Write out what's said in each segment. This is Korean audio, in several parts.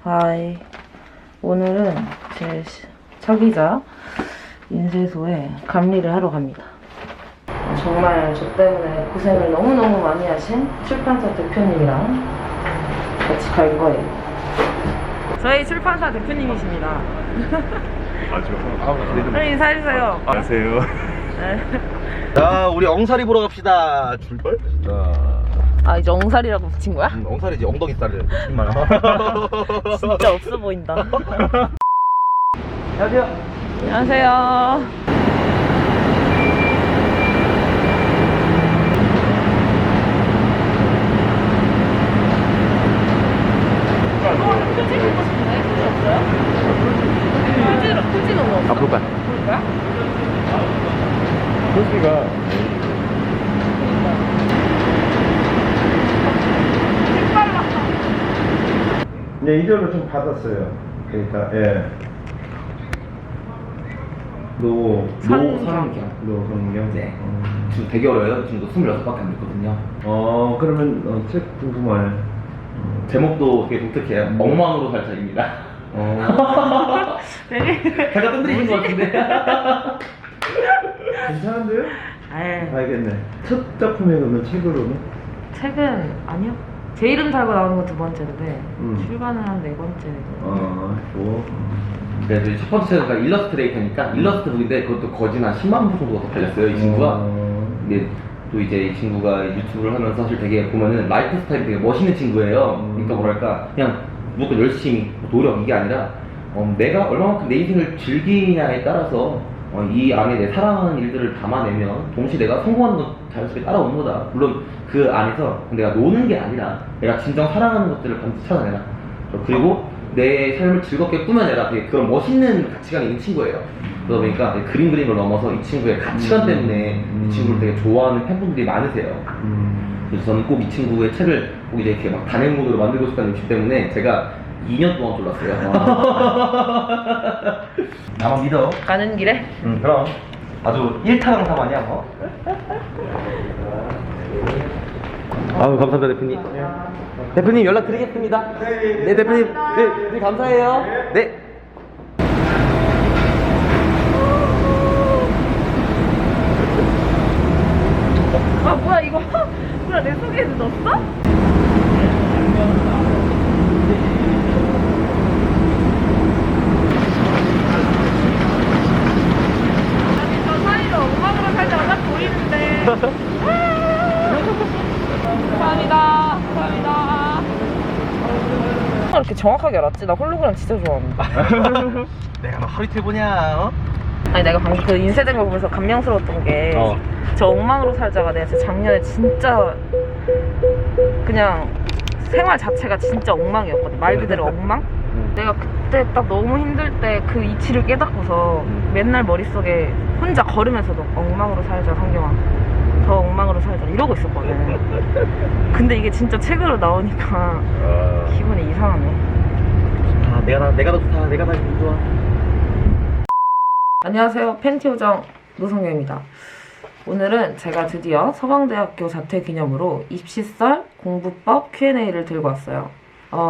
하이. 오늘은 제 차기자 인쇄소에 감리를 하러 갑니다. 정말 저 때문에 고생을 너무너무 많이 하신 출판사 대표님이랑 같이 갈 거예요. 저희 출판사 대표님이십니다. 빨리 인사해주세요. 안녕하세요. 네. 자, 우리 엉사리 보러 갑시다. 출발. 자, 아, 이제 엉살이라고 붙인 거야? 엉사리지 엉덩이살을. 정말. 진짜 없어 보인다. 안녕하세요. 안녕하세요. 표지 보고 싶네. 표지 없어요? 표지 너무 없어. 아, 볼까요? 볼까요? 표지가 네, 이전을 좀 받았어요. 그러니까 노선경. 네. 지금 되게 어려요. 지금도 26밖에 안 됐거든요. 그러면 책 궁금하네. 제목도 되게 독특해요. 엉망으로 살 차입니다. 되게 제가 뜬들이신 것 같은데. 괜찮은데요? 아유, 알겠네. 첫 작품에 그러면 책으로는? 책은 아니요. 제 이름 달고 나오는 건 두 번째인데 출간을 한 네 번째. 뭐. 그래서 이제 첫 번째 책은 일러스트레이터니까 일러스트 북인데 그것도 거진 한 10만 부 정도가 더 팔렸어요, 이 친구가. 근데 또 이제 이 친구가 유튜브를 하면서 사실 되게 보면은 라이프 스타일이 되게 멋있는 친구예요. 그러니까 뭐랄까 그냥 무조건 열심히 노력 이게 아니라 내가 얼마만큼 내 인생을 즐기냐에 따라서 이 안에 내 사랑하는 일들을 담아내면 동시에 내가 성공하는 건 자연스럽게 따라오는 거다. 물론 그 안에서 내가 노는 게 아니라 내가 진정 사랑하는 것들을 반드시 찾아내라. 그리고 내 삶을 즐겁게 꾸며내라. 되게 그런 멋있는 가치관이 있는 친구예요. 그러다 보니까 그림 그림을 넘어서 이 친구의 가치관 때문에 이 친구를 되게 좋아하는 팬분들이 많으세요. 그래서 저는 꼭 이 친구의 책을 꼭 이제 이렇게 막 단행 모드로 만들고 싶다는 욕심 때문에 제가 2년 동안 졸랐어요. 나만 믿어. 가는 길에? 그럼 아주 일타강사 아니야 뭐. 아유 감사합니다 대표님. 대표님 연락 드리겠습니다. 네 대표님. 네 감사해요. 네. 아, 뭐야 이거? 뭐야, 내 속에 넣었어? 아니, 저 사이로 엉망으로 살다가 딱 보이는데. 감사합니다. 감사합니다. 이렇게 정확하게 알았지? 나 홀로그램 진짜 좋아하는데. 내가 너 하루 이틀 보냐? 어? 아니, 내가 방금 그 인쇄된 거 보면서 감명스러웠던 게 저 엉망으로 살자가 내가 진짜 작년에 진짜 그냥 생활 자체가 진짜 엉망이었거든. 말 그대로 엉망? 내가 그때 딱 너무 힘들 때 그 이치를 깨닫고서 맨날 머릿속에 혼자 걸으면서도 엉망으로 살자 성경아, 더 엉망으로 살자 이러고 있었거든. 근데 이게 진짜 책으로 나오니까 기분이 이상하네. 아 내가 더 좋다. 내가 더 좋아. 안녕하세요. 팬티요정 노성경입니다. 오늘은 제가 드디어 서강대학교 자퇴 기념으로 입시설 공부법 Q&A를 들고 왔어요.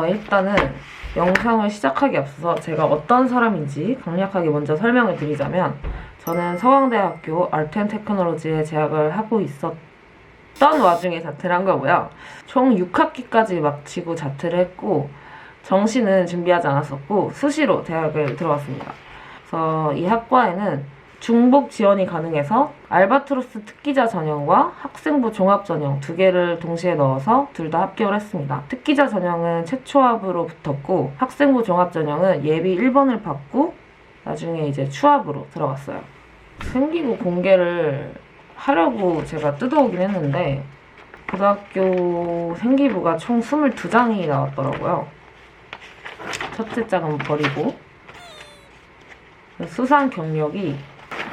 일단은 영상을 시작하기 앞서서 제가 어떤 사람인지 간략하게 먼저 설명을 드리자면, 저는 서강대학교 아트앤테크놀로지에 재학을 하고 있었던 와중에 자퇴를 한 거고요. 총 6학기까지 마치고 자퇴를 했고 정시는 준비하지 않았었고 수시로 대학을 들어왔습니다. 그래서 이 학과에는 중복 지원이 가능해서 알바트로스 특기자 전형과 학생부 종합 전형 두 개를 동시에 넣어서 둘 다 합격을 했습니다. 특기자 전형은 최초 합으로 붙었고 학생부 종합 전형은 예비 1번을 받고 나중에 이제 추합으로 들어갔어요. 생기부 공개를 하려고 제가 뜯어오긴 했는데 고등학교 생기부가 총 22장이 나왔더라고요. 첫째 장은 버리고 수상 경력이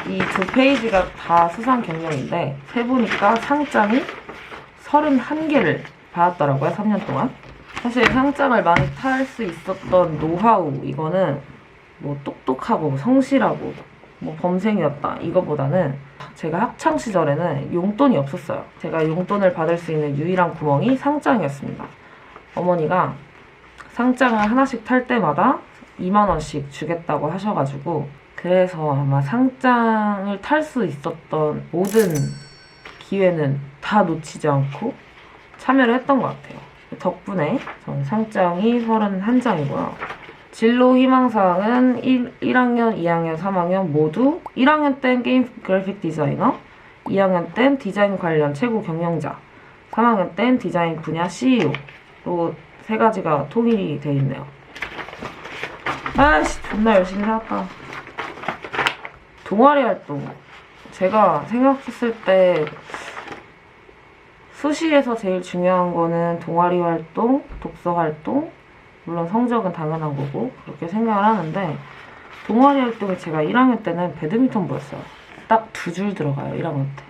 이 두 페이지가 다 수상 경력인데 세보니까 상장이 31개를 받았더라고요. 3년 동안. 사실 상장을 많이 탈 수 있었던 노하우, 이거는 뭐 똑똑하고 성실하고 뭐 범생이었다 이거보다는 제가 학창시절에는 용돈이 없었어요. 제가 용돈을 받을 수 있는 유일한 구멍이 상장이었습니다. 어머니가 상장을 하나씩 탈 때마다 2만 원씩 주겠다고 하셔가지고 그래서 아마 상장을 탈 수 있었던 모든 기회는 다 놓치지 않고 참여를 했던 것 같아요. 덕분에 전 상장이 31장이고요. 진로 희망사항은 1학년, 2학년, 3학년 모두 1학년 땐 게임 그래픽 디자이너, 2학년 땐 디자인 관련 최고 경영자, 3학년 땐 디자인 분야 CEO로 3가지가 통일이 돼 있네요. 아이씨, 존나 열심히 살았다. 동아리 활동. 제가 생각했을 때 수시에서 제일 중요한 거는 동아리 활동, 독서 활동, 물론 성적은 당연한 거고 그렇게 생각을 하는데 동아리 활동이 제가 1학년 때는 배드민턴부였어요. 딱 2줄 들어가요, 1학년 때.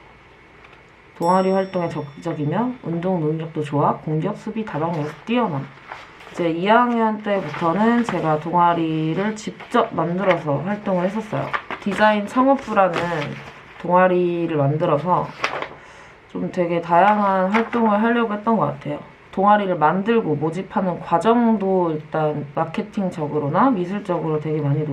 동아리 활동에 적극적이며 운동 능력도 좋아 공격, 수비, 다방면에서 뛰어남. 이제 2학년 때부터는 제가 동아리를 직접 만들어서 활동을 했었어요. 디자인 창업부라는 동아리를 만들어서 좀 되게 다양한 활동을 하려고 했던 것 같아요. 동아리를 만들고 모집하는 과정도 일단 마케팅적으로나 미술적으로 되게 많이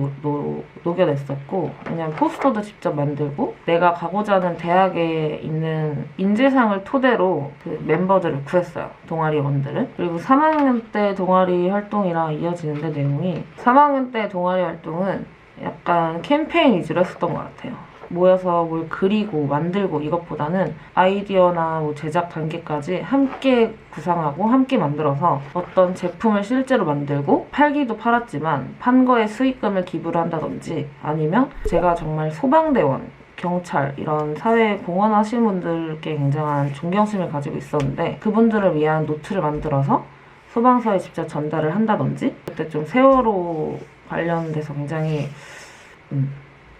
녹여냈었고, 그냥 포스터도 직접 만들고 내가 가고자 하는 대학에 있는 인재상을 토대로 그 멤버들을 구했어요, 동아리원들을. 그리고 3학년 때 동아리 활동이랑 이어지는데 내용이 3학년 때 동아리 활동은 약간 캠페인 위주로 했었던 것 같아요. 모여서 뭘 그리고 만들고 이것보다는 아이디어나 뭐 제작 단계까지 함께 구상하고 함께 만들어서 어떤 제품을 실제로 만들고 팔기도 팔았지만 판 거에 수익금을 기부를 한다든지, 아니면 제가 정말 소방대원, 경찰 이런 사회에 공헌하신 분들께 굉장한 존경심을 가지고 있었는데 그분들을 위한 노트를 만들어서 소방서에 직접 전달을 한다든지, 그때 좀 세월호 관련돼서 굉장히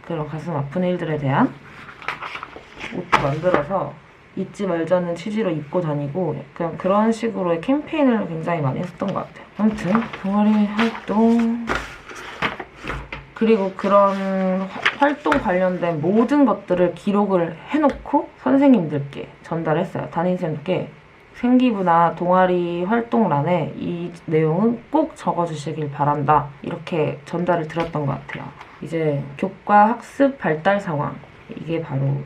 그런 가슴 아픈 일들에 대한 옷도 만들어서 잊지 말자는 취지로 입고 다니고 약간 그런 식으로의 캠페인을 굉장히 많이 했었던 것 같아요. 아무튼 동아리 활동, 그리고 그런 활동 관련된 모든 것들을 기록을 해놓고 선생님들께 전달했어요. 담임쌤께 생기부나 동아리 활동란에 이 내용은 꼭 적어주시길 바란다, 이렇게 전달을 드렸던 것 같아요. 이제 교과 학습 발달 상황, 이게 바로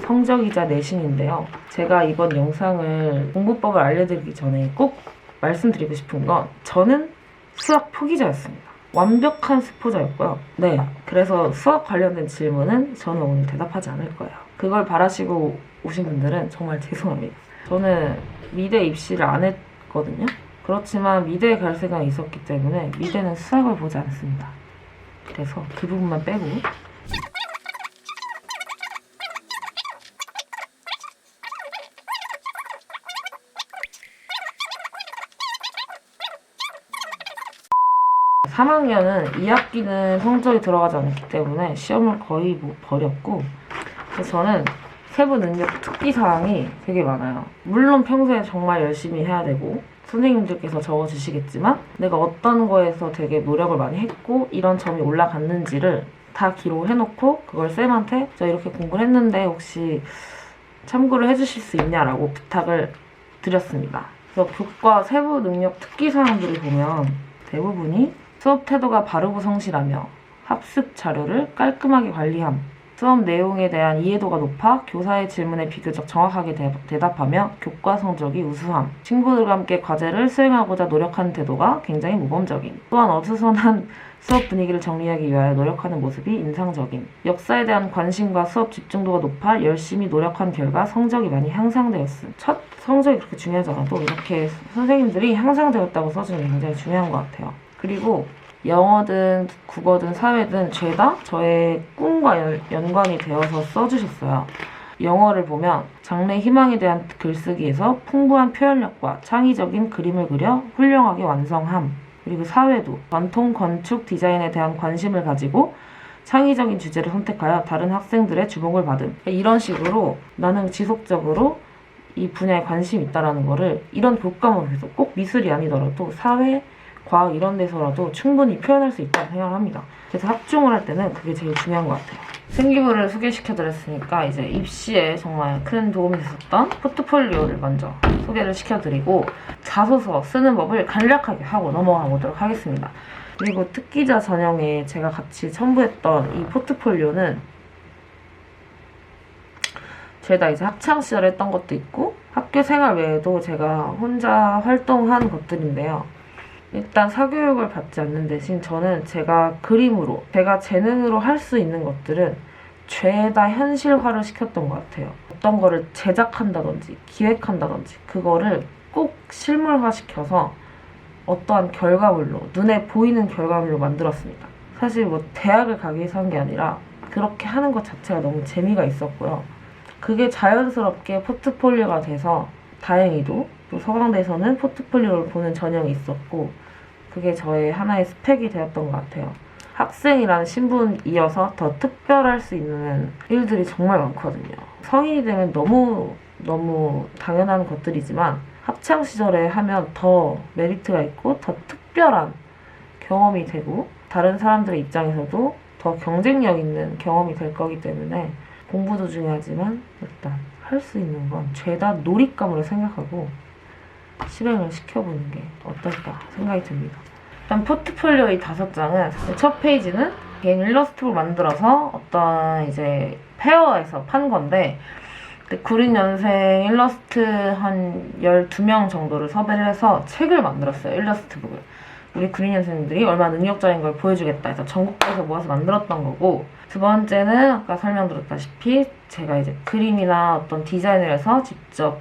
성적이자 내신인데요. 제가 이번 영상을 공부법을 알려드리기 전에 꼭 말씀드리고 싶은 건 저는 수학 표기자였습니다. 완벽한 스포자였고요. 네, 그래서 수학 관련된 질문은 저는 오늘 대답하지 않을 거예요. 그걸 바라시고 오신 분들은 정말 죄송합니다. 저는 미대 입시를 안 했거든요. 그렇지만 미대에 갈 생각이 있었기 때문에 미대는 수학을 보지 않습니다. 그래서 그 부분만 빼고. (3학년은) 2학기는 성적이 들어가지 않기 때문에 시험을 거의 버렸고, 그래서 저는 세부 능력 특기 사항이 되게 많아요. 물론 평소에 정말 열심히 해야 되고 선생님들께서 적어주시겠지만 내가 어떤 거에서 되게 노력을 많이 했고 이런 점이 올라갔는지를 다 기록을 해놓고 그걸 쌤한테 저 이렇게 공부를 했는데 혹시 참고를 해주실 수 있냐라고 부탁을 드렸습니다. 그래서 교과 세부 능력 특기 사항들을 보면 대부분이 수업 태도가 바르고 성실하며 합습 자료를 깔끔하게 관리함, 수업 내용에 대한 이해도가 높아 교사의 질문에 비교적 정확하게 대답하며 교과 성적이 우수함, 친구들과 함께 과제를 수행하고자 노력하는 태도가 굉장히 모범적임, 또한 어수선한 수업 분위기를 정리하기 위하여 노력하는 모습이 인상적임, 역사에 대한 관심과 수업 집중도가 높아 열심히 노력한 결과 성적이 많이 향상되었음. 첫 성적이 그렇게 중요하지 않아도 이렇게 선생님들이 향상되었다고 써주는 게 굉장히 중요한 것 같아요. 그리고 영어든 국어든 사회든 죄다 저의 꿈과 연관이 되어서 써주셨어요. 영어를 보면 장래 희망에 대한 글쓰기에서 풍부한 표현력과 창의적인 그림을 그려 훌륭하게 완성함. 그리고 사회도 전통 건축 디자인에 대한 관심을 가지고 창의적인 주제를 선택하여 다른 학생들의 주목을 받음. 이런 식으로 나는 지속적으로 이 분야에 관심이 있다는 거를 이런 교과목을 해서 꼭 미술이 아니더라도 사회, 과학 이런 데서라도 충분히 표현할 수 있다고 생각을 합니다. 그래서 학종을 할 때는 그게 제일 중요한 것 같아요. 생기부를 소개시켜드렸으니까 이제 입시에 정말 큰 도움이 됐었던 포트폴리오를 먼저 소개를 시켜드리고 자소서 쓰는 법을 간략하게 하고 넘어가 보도록 하겠습니다. 그리고 특기자 전형에 제가 같이 첨부했던 이 포트폴리오는 죄다 이제 학창시절에 했던 것도 있고 학교 생활 외에도 제가 혼자 활동한 것들인데요. 일단 사교육을 받지 않는 대신 저는 제가 그림으로, 제가 재능으로 할 수 있는 것들은 죄다 현실화를 시켰던 것 같아요. 어떤 거를 제작한다든지 기획한다든지 그거를 꼭 실물화시켜서 어떠한 결과물로, 눈에 보이는 결과물로 만들었습니다. 사실 뭐 대학을 가기 위해서 한 게 아니라 그렇게 하는 것 자체가 너무 재미가 있었고요. 그게 자연스럽게 포트폴리오가 돼서 다행히도 또 서강대에서는 포트폴리오를 보는 전형이 있었고 그게 저의 하나의 스펙이 되었던 것 같아요. 학생이라는 신분이어서 더 특별할 수 있는 일들이 정말 많거든요. 성인이 되면 너무 당연한 것들이지만 학창시절에 하면 더 메리트가 있고 더 특별한 경험이 되고 다른 사람들의 입장에서도 더 경쟁력 있는 경험이 될 거기 때문에 공부도 중요하지만 일단 할 수 있는 건 죄다 놀잇감으로 생각하고 실행을 시켜보는 게 어떨까 생각이 듭니다. 일단 포트폴리오 이 5장은 첫 페이지는 개인 일러스트북 만들어서 어떤 이제 페어에서 판 건데 96년생 일러스트 한 12명 정도를 섭외를 해서 책을 만들었어요. 일러스트북을. 우리 96년생들이 얼마나 능력자인 걸 보여주겠다 해서 전국에서 모아서 만들었던 거고 두 번째는 아까 설명드렸다시피 제가 이제 그림이나 어떤 디자인을 해서 직접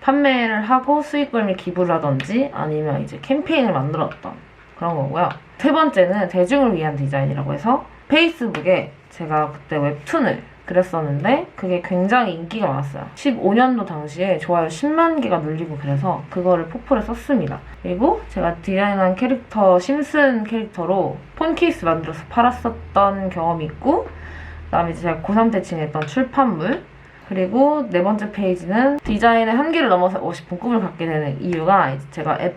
판매를 하고 수익금을 기부를 하던지 아니면 이제 캠페인을 만들었던 그런 거고요. 세 번째는 대중을 위한 디자인이라고 해서 페이스북에 제가 그때 웹툰을 그랬었는데 그게 굉장히 인기가 많았어요. 15년도 당시에 좋아요 10만 개가 눌리고 그래서 그거를 포프를 썼습니다. 그리고 제가 디자인한 캐릭터 심슨 캐릭터로 폰 케이스 만들어서 팔았었던 경험이 있고 그다음에 제가 고3 때 진행했던 출판물 그리고 네 번째 페이지는 디자인의 한계를 넘어서고 싶은 꿈을 갖게 되는 이유가 이제 제가 앱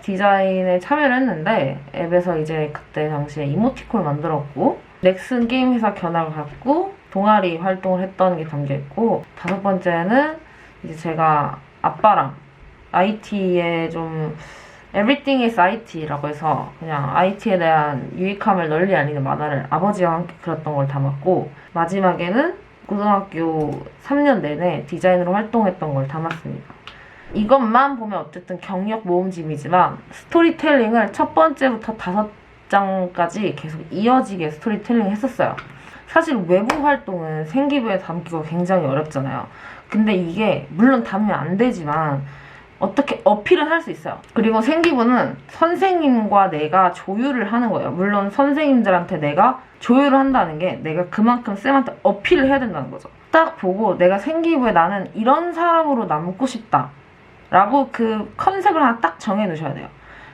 디자인에 참여를 했는데 앱에서 이제 그때 당시에 이모티콘을 만들었고 넥슨 게임 회사 견학을 갔고 동아리 활동을 했던 게 담겨있고 다섯 번째는 이제 제가 아빠랑 IT에 좀 Everything is IT라고 해서 그냥 IT에 대한 유익함을 널리 알리는 만화를 아버지와 함께 그렸던 걸 담았고 마지막에는 고등학교 3년 내내 디자인으로 활동했던 걸 담았습니다. 이것만 보면 어쨌든 경력 모음집이지만 스토리텔링을 첫 번째부터 5장까지 계속 이어지게 스토리텔링을 했었어요. 사실 외부 활동은 생기부에 담기가 굉장히 어렵잖아요. 근데 이게 물론 담으면 안 되지만 어떻게 어필은 할 수 있어요. 그리고 생기부는 선생님과 내가 조율을 하는 거예요. 물론 선생님들한테 내가 조율을 한다는 게 내가 그만큼 쌤한테 어필을 해야 된다는 거죠. 딱 보고 내가 생기부에 나는 이런 사람으로 남고 싶다 라고 그 컨셉을 하나 딱 정해 놓으셔야 돼요.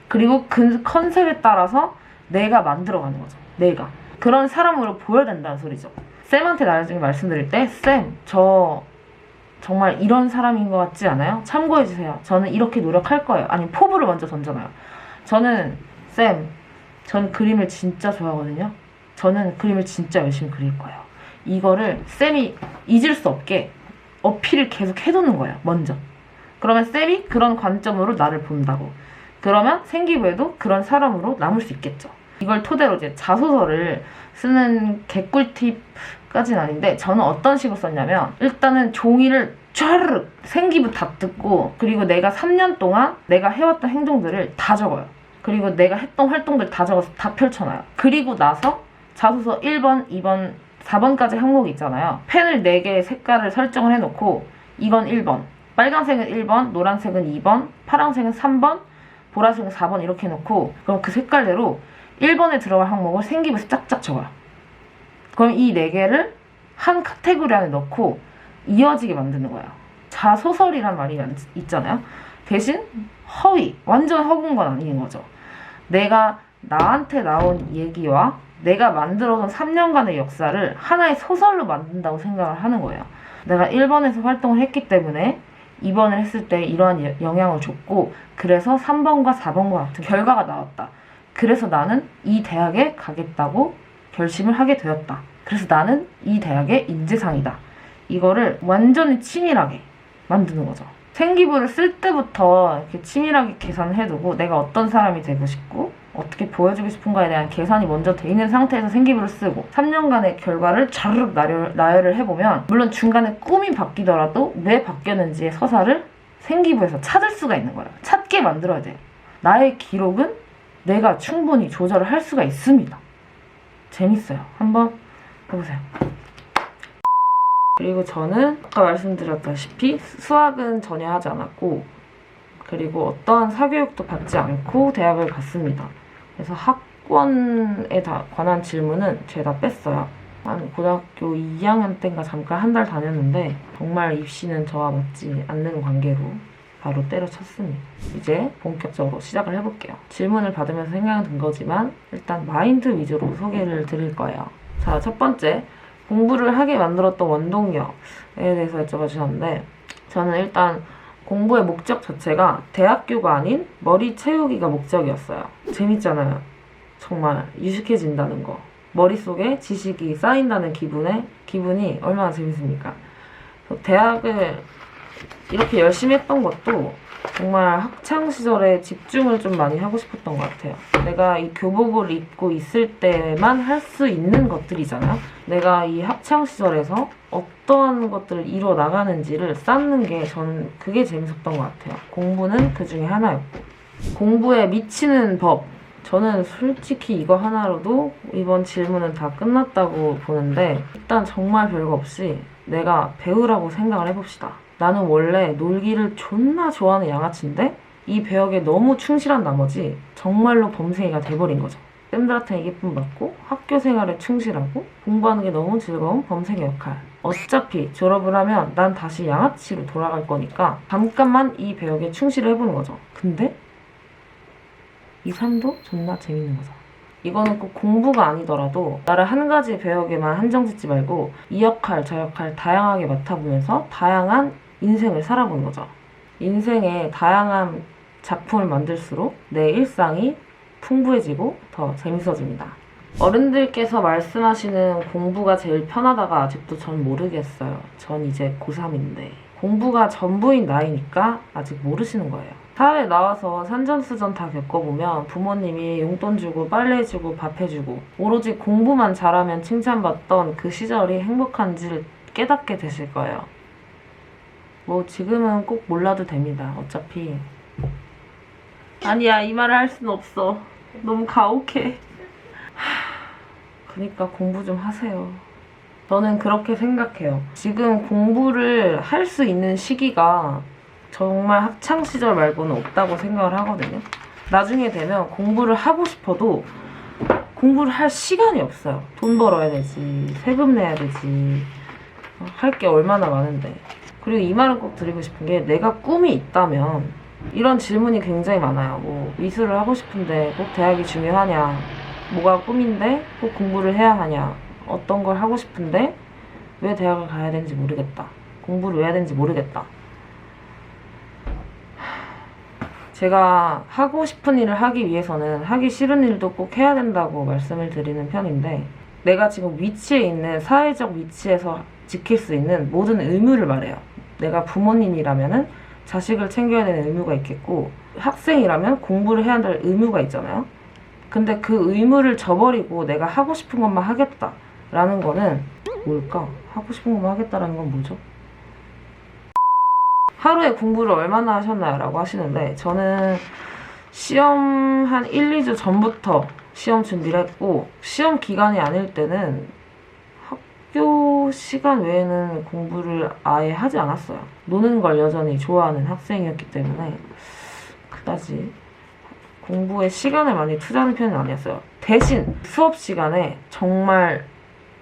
그리고 그 컨셉에 따라서 내가 만들어가는 거죠. 내가 그런 사람으로 보여야 된다는 소리죠. 쌤한테 나중에 말씀드릴 때 쌤, 저 정말 이런 사람인 것 같지 않아요? 참고해주세요. 저는 이렇게 노력할 거예요. 아니면 포부를 먼저 던져놔요. 저는 그림을 진짜 좋아하거든요. 저는 그림을 진짜 열심히 그릴 거예요. 이거를 쌤이 잊을 수 없게 어필을 계속 해두는 거예요. 먼저. 그러면 쌤이 그런 관점으로 나를 본다고. 그러면 생기부에도 그런 사람으로 남을 수 있겠죠. 이걸 토대로 이제 자소서를 쓰는 개꿀팁까지는 아닌데 저는 어떤 식으로 썼냐면 일단은 종이를 촤르륵 생기부 다 뜯고 그리고 내가 3년 동안 내가 해왔던 행동들을 다 적어요. 그리고 내가 했던 활동들 다 적어서 다 펼쳐놔요. 그리고 나서 자소서 1번, 2번, 4번까지 항목이 있잖아요. 펜을 4개의 색깔을 설정을 해놓고 이건 1번, 빨간색은 1번, 노란색은 2번, 파란색은 3번, 보라색은 4번 이렇게 해놓고 그럼 그 색깔대로 1번에 들어갈 항목을 생기부에서 짝짝 적어요. 그럼 이 4개를 한 카테고리 안에 넣고 이어지게 만드는 거예요. 자소설이란 말이 있잖아요. 대신 허위, 완전 허구인 건 아닌 거죠. 내가 나한테 나온 얘기와 내가 만들어서 3년간의 역사를 하나의 소설로 만든다고 생각을 하는 거예요. 내가 1번에서 활동을 했기 때문에 2번을 했을 때 이러한 영향을 줬고 그래서 3번과 4번과 같은 결과가 나왔다. 그래서 나는 이 대학에 가겠다고 결심을 하게 되었다. 그래서 나는 이 대학의 인재상이다. 이거를 완전히 치밀하게 만드는 거죠. 생기부를 쓸 때부터 이렇게 치밀하게 계산해두고 내가 어떤 사람이 되고 싶고 어떻게 보여주고 싶은가에 대한 계산이 먼저 돼 있는 상태에서 생기부를 쓰고 3년간의 결과를 자르륵 나열을 해보면 물론 중간에 꿈이 바뀌더라도 왜 바뀌었는지의 서사를 생기부에서 찾을 수가 있는 거야. 찾게 만들어야 돼. 나의 기록은 내가 충분히 조절을 할 수가 있습니다. 재밌어요. 한번 해보세요. 그리고 저는 아까 말씀드렸다시피 수학은 전혀 하지 않았고 그리고 어떠한 사교육도 받지 않고 대학을 갔습니다. 그래서 학원에 관한 질문은 제가 뺐어요. 한 고등학교 2학년 때인가 잠깐 한 달 다녔는데 정말 입시는 저와 맞지 않는 관계로 바로 때려쳤습니다. 이제 본격적으로 시작을 해볼게요. 질문을 받으면서 생각이 든 거지만 일단 마인드 위주로 소개를 드릴 거예요. 자, 첫 번째. 공부를 하게 만들었던 원동력에 대해서 여쭤봐 주셨는데 저는 일단 공부의 목적 자체가 대학교가 아닌 머리 채우기가 목적이었어요. 재밌잖아요. 정말 유식해진다는 거. 머릿속에 지식이 쌓인다는 기분이 얼마나 재밌습니까? 대학을 이렇게 열심히 했던 것도 정말 학창시절에 집중을 좀 많이 하고 싶었던 것 같아요. 내가 이 교복을 입고 있을 때만 할 수 있는 것들이잖아요. 내가 이 학창시절에서 어떠한 것들을 이뤄 나가는지를 쌓는 게 저는 그게 재밌었던 것 같아요. 공부는 그 중에 하나였고. 공부에 미치는 법. 저는 솔직히 이거 하나로도 이번 질문은 다 끝났다고 보는데 일단 정말 별거 없이 내가 배우라고 생각을 해봅시다. 나는 원래 놀기를 존나 좋아하는 양아치인데 이 배역에 너무 충실한 나머지 정말로 범생이가 돼버린 거죠. 쌤들한테 이기쁨 받고 학교 생활에 충실하고 공부하는 게 너무 즐거운 범생이 역할. 어차피 졸업을 하면 난 다시 양아치로 돌아갈 거니까 잠깐만 이 배역에 충실을 해보는 거죠. 근데 이 삶도 존나 재밌는 거죠. 이거는 꼭 공부가 아니더라도 나를 한 가지 배역에만 한정짓지 말고 이 역할 저 역할 다양하게 맡아보면서 다양한 인생을 살아보는 거죠. 인생에 다양한 작품을 만들수록 내 일상이 풍부해지고 더 재밌어집니다. 어른들께서 말씀하시는 공부가 제일 편하다가 아직도 전 모르겠어요. 전 이제 고3인데 공부가 전부인 나이니까 아직 모르시는 거예요. 사회에 나와서 산전수전 다 겪어보면 부모님이 용돈 주고 빨래 해주고 밥 해주고 오로지 공부만 잘하면 칭찬받던 그 시절이 행복한지를 깨닫게 되실 거예요. 뭐 지금은 꼭 몰라도 됩니다. 어차피 아니야 이 말을 할 수는 없어. 너무 가혹해. 그러니까 공부 좀 하세요. 저는 그렇게 생각해요. 지금 공부를 할 수 있는 시기가 정말 학창시절 말고는 없다고 생각을 하거든요. 나중에 되면 공부를 하고 싶어도 공부를 할 시간이 없어요. 돈 벌어야 되지, 세금 내야 되지, 할 게 얼마나 많은데. 그리고 이 말은 꼭 드리고 싶은 게 내가 꿈이 있다면 이런 질문이 굉장히 많아요. 뭐 미술을 하고 싶은데 꼭 대학이 중요하냐, 뭐가 꿈인데 꼭 공부를 해야 하냐, 어떤 걸 하고 싶은데 왜 대학을 가야 되는지 모르겠다, 공부를 왜 해야 되는지 모르겠다. 제가 하고 싶은 일을 하기 위해서는 하기 싫은 일도 꼭 해야 된다고 말씀을 드리는 편인데 내가 지금 위치에 있는 사회적 위치에서 지킬 수 있는 모든 의무를 말해요. 내가 부모님이라면은 자식을 챙겨야 되는 의무가 있겠고 학생이라면 공부를 해야 될 의무가 있잖아요. 근데 그 의무를 저버리고 내가 하고 싶은 것만 하겠다라는 거는 뭘까? 하고 싶은 것만 하겠다라는 건 뭐죠? 하루에 공부를 얼마나 하셨나요? 라고 하시는데 저는 시험 한 1, 2주 전부터 시험 준비를 했고 시험 기간이 아닐 때는 학교 시간 외에는 공부를 아예 하지 않았어요. 노는 걸 여전히 좋아하는 학생이었기 때문에 그다지 공부에 시간을 많이 투자하는 편은 아니었어요. 대신 수업 시간에 정말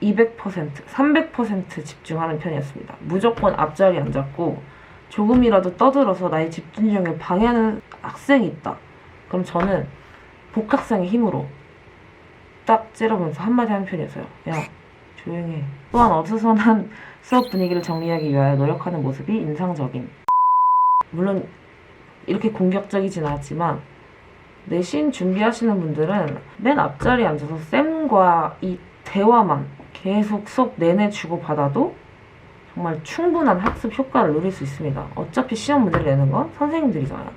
200%, 300% 집중하는 편이었습니다. 무조건 앞자리에 앉았고 조금이라도 떠들어서 나의 집중력을 방해하는 학생이 있다. 그럼 저는 복학생의 힘으로 딱 째려보면서 한마디 하는 편이었어요. 야, 조용히 해. 또한 어수선한 수업 분위기를 정리하기 위하여 노력하는 모습이 인상적임. 물론 이렇게 공격적이진 않았지만 내신 준비하시는 분들은 맨 앞자리에 앉아서 쌤과 이 대화만 계속 수업 내내 주고받아도 정말 충분한 학습 효과를 누릴 수 있습니다. 어차피 시험 문제를 내는 건 선생님들이잖아요.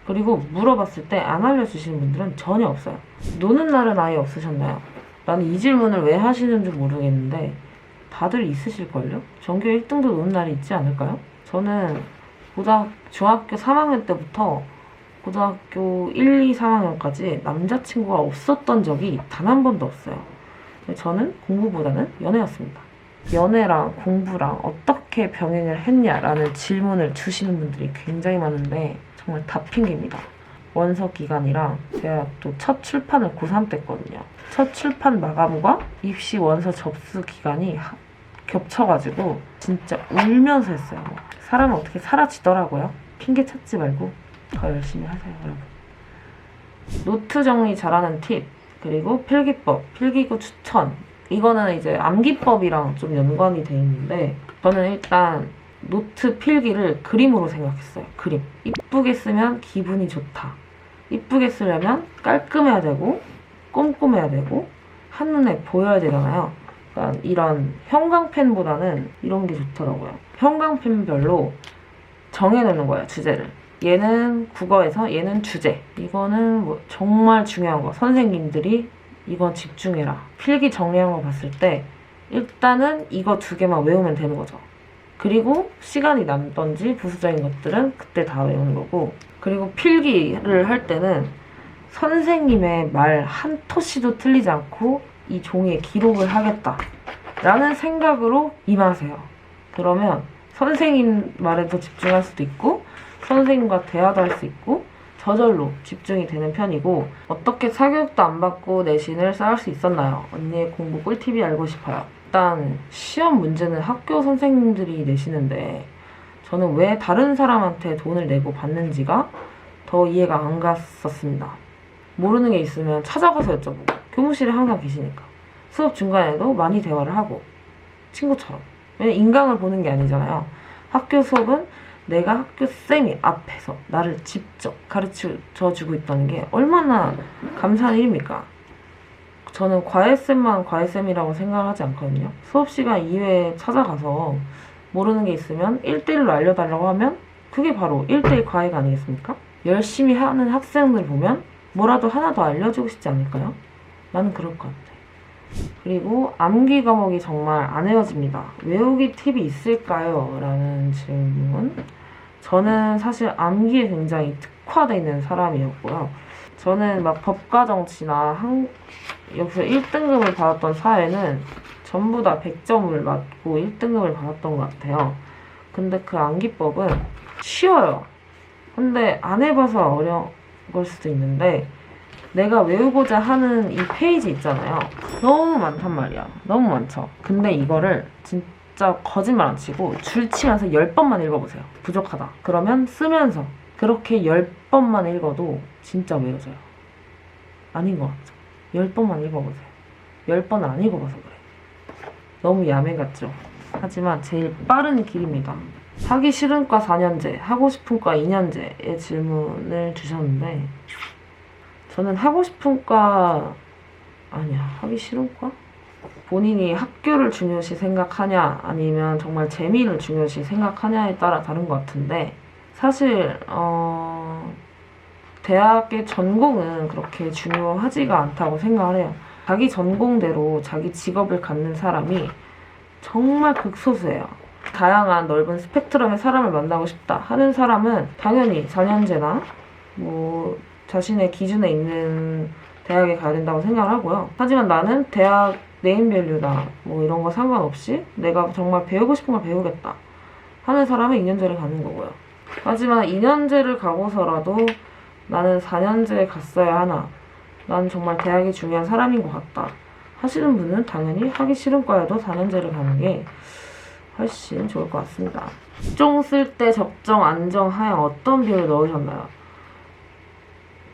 그리고 물어봤을 때 안 알려주시는 분들은 전혀 없어요. 노는 날은 아예 없으셨나요? 나는 이 질문을 왜 하시는지 모르겠는데 다들 있으실걸요? 전교 1등도 노는 날이 있지 않을까요? 저는 중학교 3학년 때부터 고등학교 1, 2, 3학년까지 남자친구가 없었던 적이 단 한 번도 없어요. 저는 공부보다는 연애였습니다. 연애랑 공부랑 어떻게 병행을 했냐라는 질문을 주시는 분들이 굉장히 많은데 정말 다 핑계입니다. 원서 기간이랑 제가 또 첫 출판을 고3 때 했거든요. 첫 출판 마감과 입시 원서 접수 기간이 겹쳐가지고 진짜 울면서 했어요. 사람은 어떻게 사라지더라고요. 핑계 찾지 말고 더 열심히 하세요, 여러분. 노트 정리 잘하는 팁, 그리고 필기법, 필기구 추천. 이거는 이제 암기법이랑 좀 연관이 돼 있는데 저는 일단 노트 필기를 그림으로 생각했어요. 그림. 이쁘게 쓰면 기분이 좋다. 이쁘게 쓰려면 깔끔해야 되고 꼼꼼해야 되고 한눈에 보여야 되잖아요. 그러니까 이런 형광펜보다는 이런 게 좋더라고요. 형광펜별로 정해놓는 거예요, 주제를. 얘는 국어에서 얘는 주제. 이거는 뭐 정말 중요한 거. 선생님들이 이건 집중해라. 필기 정리한 거 봤을 때 일단은 이거 2개만 외우면 되는 거죠. 그리고 시간이 남던지 부수적인 것들은 그때 다 외우는 거고. 그리고 필기를 할 때는 선생님의 말 한 토씨도 틀리지 않고 이 종이에 기록을 하겠다 라는 생각으로 임하세요. 그러면 선생님 말에 더 집중할 수도 있고 선생님과 대화도 할 수 있고 저절로 집중이 되는 편이고. 어떻게 사교육도 안 받고 내신을 쌓을 수 있었나요? 언니의 공부 꿀팁이 알고 싶어요. 일단 시험 문제는 학교 선생님들이 내시는데 저는 왜 다른 사람한테 돈을 내고 받는지가 더 이해가 안 갔었습니다. 모르는 게 있으면 찾아가서 여쭤보고 교무실에 항상 계시니까 수업 중간에도 많이 대화를 하고 친구처럼. 왜냐면 인강을 보는 게 아니잖아요. 학교 수업은 내가 학교 쌤이 앞에서 나를 직접 가르쳐주고 있다는 게 얼마나 감사한 일입니까? 저는 과외쌤만 과외쌤이라고 생각하지 않거든요. 수업시간 이외에 찾아가서 모르는 게 있으면 1대1로 알려달라고 하면 그게 바로 1대1 과외가 아니겠습니까? 열심히 하는 학생들 보면 뭐라도 하나 더 알려주고 싶지 않을까요? 나는 그럴 것 같아. 그리고 암기 과목이 정말 안 외워집니다. 외우기 팁이 있을까요? 라는 질문. 저는 사실 암기에 굉장히 특화되어 있는 사람이었고요. 저는 막 법과 정치나 여기서 1등급을 받았던 사회는 전부 다 100점을 맞고 1등급을 받았던 것 같아요. 근데 그 암기법은 쉬워요. 근데 안 해봐서 어려운 걸 수도 있는데 내가 외우고자 하는 이 페이지 있잖아요. 너무 많단 말이야. 너무 많죠. 근데 이거를 진짜 거짓말 안 치고 줄 치면서 10번만 읽어보세요. 부족하다. 그러면 쓰면서 그렇게 10번만 읽어도 진짜 외워져요. 아닌 것 같죠? 10번만 읽어보세요. 10번을 안 읽어봐서 그래. 너무 야매 같죠? 하지만 제일 빠른 길입니다. 하기 싫은 과 4년제, 하고 싶은 과 2년제의 질문을 주셨는데 저는 하고 싶은 과 아니야. 하기 싫은 과? 본인이 학교를 중요시 생각하냐 아니면 정말 재미를 중요시 생각하냐에 따라 다른 것 같은데 사실 대학의 전공은 그렇게 중요하지가 않다고 생각을 해요. 자기 전공대로 자기 직업을 갖는 사람이 정말 극소수예요. 다양한 넓은 스펙트럼의 사람을 만나고 싶다 하는 사람은 당연히 4년제나 뭐 자신의 기준에 있는 대학에 가야 된다고 생각을 하고요. 하지만 나는 대학 네임밸류나 뭐 이런 거 상관없이 내가 정말 배우고 싶은 걸 배우겠다 하는 사람은 2년제를 가는 거고요. 하지만 2년제를 가고서라도 나는 4년제에 갔어야 하나, 나는 정말 대학이 중요한 사람인 것 같다 하시는 분은 당연히 하기 싫은 과에도 4년제를 가는 게 훨씬 좋을 것 같습니다. 종 쓸 때 적정, 안정, 하향 어떤 비율을 넣으셨나요?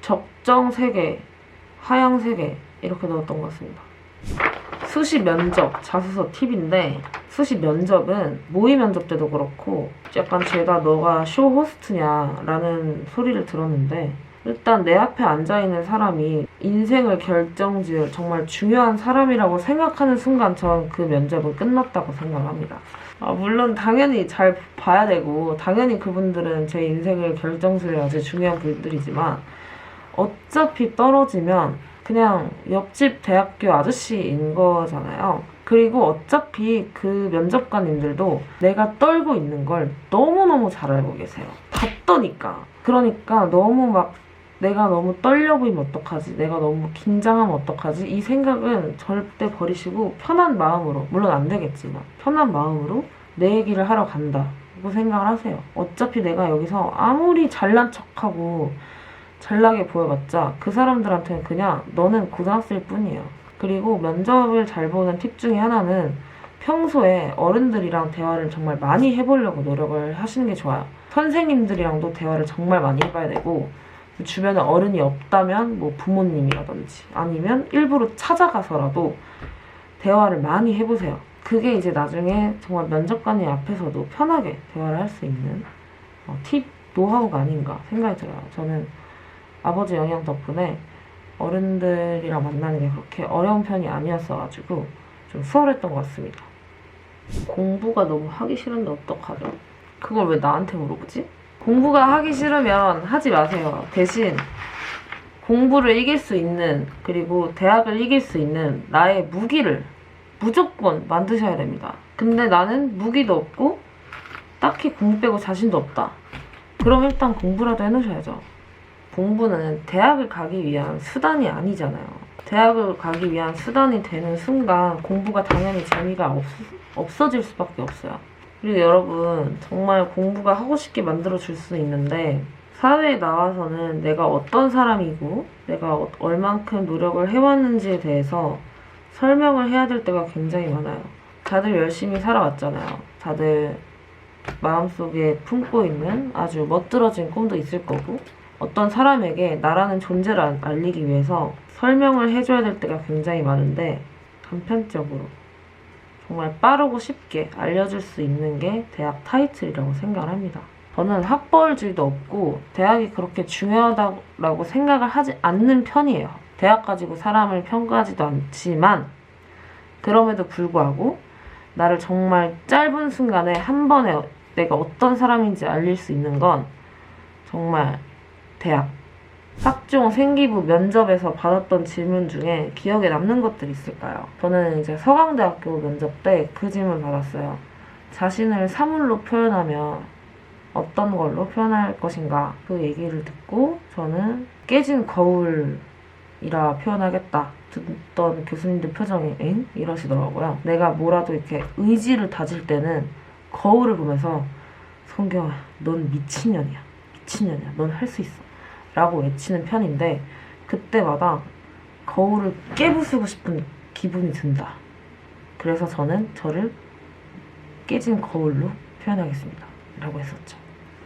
적정 3개, 하향 3개 이렇게 넣었던 것 같습니다. 수시 면접, 자소서 팁인데 수시 면접은 모의 면접 때도 그렇고 약간 죄다 너가 쇼 호스트냐 라는 소리를 들었는데 일단 내 앞에 앉아있는 사람이 인생을 결정지을 정말 중요한 사람이라고 생각하는 순간 전 그 면접은 끝났다고 생각합니다. 물론 당연히 잘 봐야 되고 당연히 그분들은 제 인생을 결정지을 아주 중요한 분들이지만 어차피 떨어지면 그냥 옆집 대학교 아저씨인 거잖아요. 그리고 어차피 그 면접관님들도 내가 떨고 있는 걸 너무너무 잘 알고 계세요. 다 떠니까. 그러니까 너무 막 내가 너무 떨려 보이면 어떡하지? 내가 너무 긴장하면 어떡하지? 이 생각은 절대 버리시고 편한 마음으로, 물론 안 되겠지만 편한 마음으로 내 얘기를 하러 간다고 생각을 하세요. 어차피 내가 여기서 아무리 잘난 척하고 잘나게 보여봤자 그 사람들한테는 그냥 너는 고등학생일 뿐이에요. 그리고 면접을 잘 보는 팁 중에 하나는 평소에 어른들이랑 대화를 정말 많이 해보려고 노력을 하시는 게 좋아요. 선생님들이랑도 대화를 정말 많이 해봐야 되고 주변에 어른이 없다면 뭐 부모님이라든지 아니면 일부러 찾아가서라도 대화를 많이 해보세요. 그게 이제 나중에 정말 면접관님 앞에서도 편하게 대화를 할 수 있는 팁, 노하우가 아닌가 생각이 들어요. 저는 아버지 영향 덕분에 어른들이랑 만나는 게 그렇게 어려운 편이 아니었어가지고 좀 수월했던 것 같습니다. 공부가 너무 하기 싫은데 어떡하죠? 그걸 왜 나한테 물어보지? 공부가 하기 싫으면 하지 마세요. 대신 공부를 이길 수 있는, 그리고 대학을 이길 수 있는 나의 무기를 무조건 만드셔야 됩니다. 근데 나는 무기도 없고 딱히 공부 빼고 자신도 없다. 그럼 일단 공부라도 해놓으셔야죠. 공부는 대학을 가기 위한 수단이 아니잖아요. 대학을 가기 위한 수단이 되는 순간 공부가 당연히 재미가 없어질 수밖에 없어요. 그리고 여러분, 정말 공부가 하고 싶게 만들어줄 수 있는데 사회에 나와서는 내가 어떤 사람이고 내가 얼만큼 노력을 해왔는지에 대해서 설명을 해야 될 때가 굉장히 많아요. 다들 열심히 살아왔잖아요. 다들 마음속에 품고 있는 아주 멋들어진 꿈도 있을 거고 어떤 사람에게 나라는 존재를 알리기 위해서 설명을 해줘야 될 때가 굉장히 많은데 단편적으로 정말 빠르고 쉽게 알려줄 수 있는 게 대학 타이틀이라고 생각을 합니다. 저는 학벌주의도 없고 대학이 그렇게 중요하다고 생각을 하지 않는 편이에요. 대학 가지고 사람을 평가하지도 않지만 그럼에도 불구하고 나를 정말 짧은 순간에 한 번에 내가 어떤 사람인지 알릴 수 있는 건 정말 대학. 학종 생기부 면접에서 받았던 질문 중에 기억에 남는 것들이 있을까요? 저는 이제 서강대학교 면접 때 그 질문 받았어요. 자신을 사물로 표현하면 어떤 걸로 표현할 것인가? 그 얘기를 듣고 저는 깨진 거울이라 표현하겠다. 듣던 교수님들 표정이 엥? 이러시더라고요. 내가 뭐라도 이렇게 의지를 다질 때는 거울을 보면서 성경아, 넌 미친년이야. 미친년이야. 넌 할 수 있어. 라고 외치는 편인데 그때마다 거울을 깨부수고 싶은 기분이 든다. 그래서 저는 저를 깨진 거울로 표현하겠습니다. 라고 했었죠.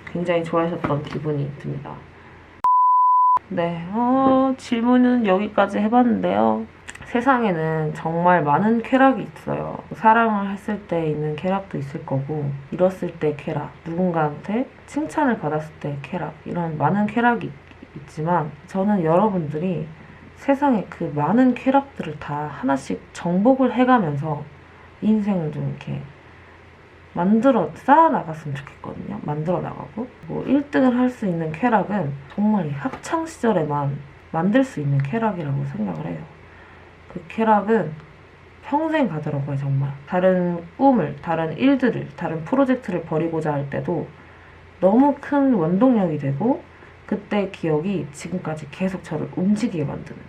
굉장히 좋아하셨던 기분이 듭니다. 네, 질문은 여기까지 해봤는데요. 세상에는 정말 많은 쾌락이 있어요. 사랑을 했을 때 있는 쾌락도 있을 거고 잃었을 때 쾌락, 누군가한테 칭찬을 받았을 때 쾌락, 이런 많은 쾌락이 있지만 저는 여러분들이 세상에 그 많은 쾌락들을 다 하나씩 정복을 해가면서 인생을 좀 이렇게 쌓아 나갔으면 좋겠거든요. 만들어 나가고 뭐 1등을 할 수 있는 쾌락은 정말 이 학창 시절에만 만들 수 있는 쾌락이라고 생각을 해요. 그 쾌락은 평생 가더라고요. 정말 다른 꿈을, 다른 일들을, 다른 프로젝트를 벌이고자 할 때도 너무 큰 원동력이 되고 그때 기억이 지금까지 계속 저를 움직이게 만드는,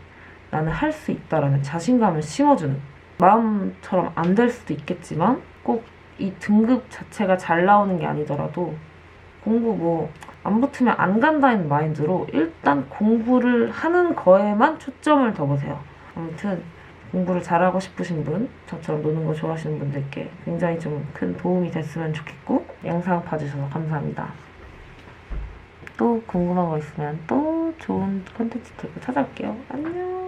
나는 할 수 있다라는 자신감을 심어주는, 마음처럼 안 될 수도 있겠지만 꼭 이 등급 자체가 잘 나오는 게 아니더라도 공부 뭐 안 붙으면 안 간다는 마인드로 일단 공부를 하는 거에만 초점을 둬보세요. 아무튼 공부를 잘하고 싶으신 분, 저처럼 노는 거 좋아하시는 분들께 굉장히 좀 큰 도움이 됐으면 좋겠고 영상 봐주셔서 감사합니다. 또 궁금한 거 있으면 또 좋은 컨텐츠 들고 찾아올게요. 안녕.